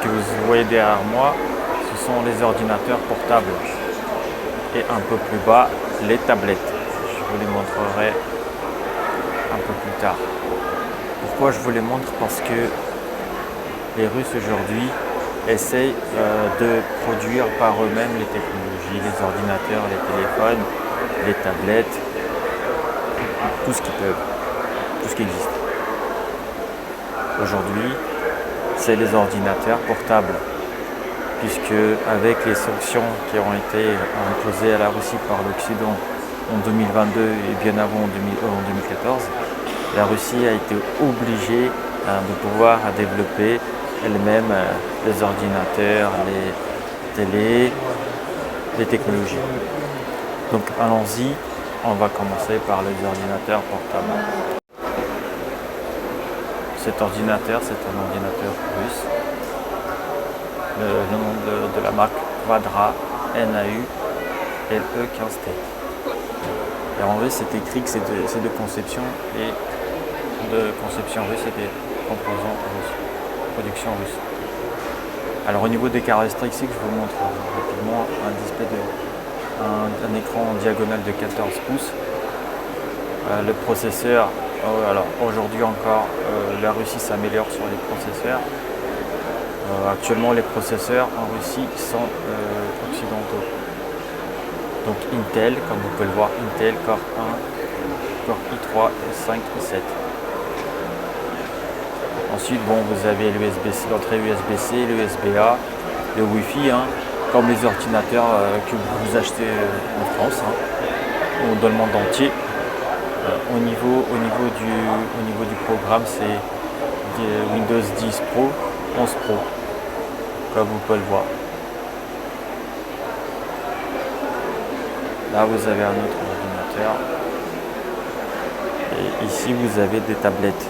que vous voyez derrière moi, ce sont les ordinateurs portables. Et un peu plus bas, les tablettes. Je vous les montrerai un peu plus tard. Pourquoi je vous les montre? Parce que les Russes aujourd'hui essayent de produire par eux-mêmes les technologies, les ordinateurs, les téléphones, les tablettes, tout ce qu'ils peuvent, tout ce qui existe. Aujourd'hui, c'est les ordinateurs portables, puisque avec les sanctions qui ont été imposées à la Russie par l'Occident en 2022 et bien avant en 2014, la Russie a été obligée de pouvoir développer elle-même les ordinateurs, les télés, les technologies. Donc allons-y, on va commencer par les ordinateurs portables. Cet ordinateur, c'est un ordinateur russe. Le nom de la marque Quadra, NAU-LE15T. Et en russe, c'est écrit que c'est de conception russe et des composants russes, production russe. Alors au niveau des caractéristiques, je vous montre rapidement un display un écran en diagonale de 14 pouces. Le processeur, alors aujourd'hui encore, la Russie s'améliore sur les processeurs. Actuellement, les processeurs en Russie sont occidentaux. Donc Intel, comme vous pouvez le voir, Intel Core 1, Core i3, i5, i7. Ensuite, vous avez l'entrée USB-C, l'USB-A, le Wi-Fi, comme les ordinateurs que vous achetez en France ou dans le monde entier. Au niveau du programme, c'est Windows 10 Pro, 11 Pro, comme vous pouvez le voir. Là, vous avez un autre ordinateur. Et ici, vous avez des tablettes.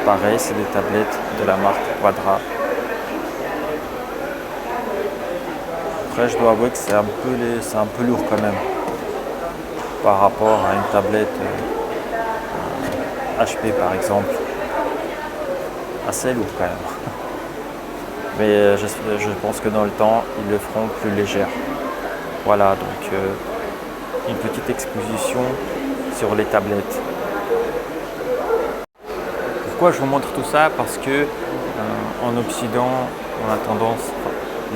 Pareil, c'est des tablettes de la marque Quadra. Après, je dois avouer que c'est un peu lourd quand même par rapport à une tablette HP par exemple. Assez lourd quand même. Mais je pense que dans le temps, ils le feront plus légère. Voilà, donc une petite exposition sur les tablettes. Pourquoi je vous montre tout ça? Parce que en Occident, on a tendance,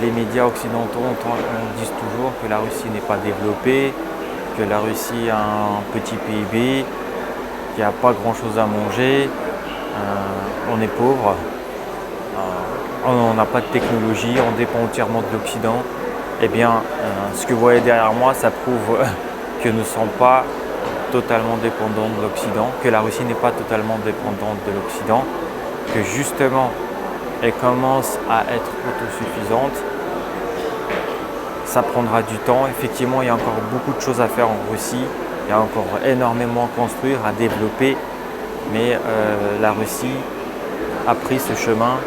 les médias occidentaux disent toujours que la Russie n'est pas développée, que la Russie a un petit PIB, qu'il n'y a pas grand chose à manger, on est pauvre, on n'a pas de technologie, on dépend entièrement de l'Occident. Eh bien, ce que vous voyez derrière moi, ça prouve que nous ne sommes pas totalement dépendants de l'Occident, que la Russie n'est pas totalement dépendante de l'Occident, que justement, elle commence à être autosuffisante. Ça prendra du temps. Effectivement, il y a encore beaucoup de choses à faire en Russie. Il y a encore énormément à construire, à développer. Mais la Russie a pris ce chemin.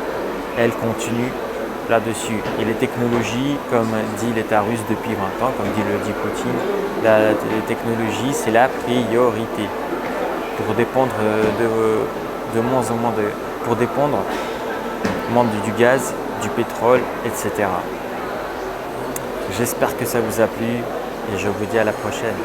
Elle continue là-dessus. Et les technologies, comme dit l'État russe depuis 20 ans, comme le dit Poutine, les technologies, c'est la priorité. Pour dépendre de moins en moins pour dépendre du gaz, du pétrole, etc. J'espère que ça vous a plu et je vous dis à la prochaine.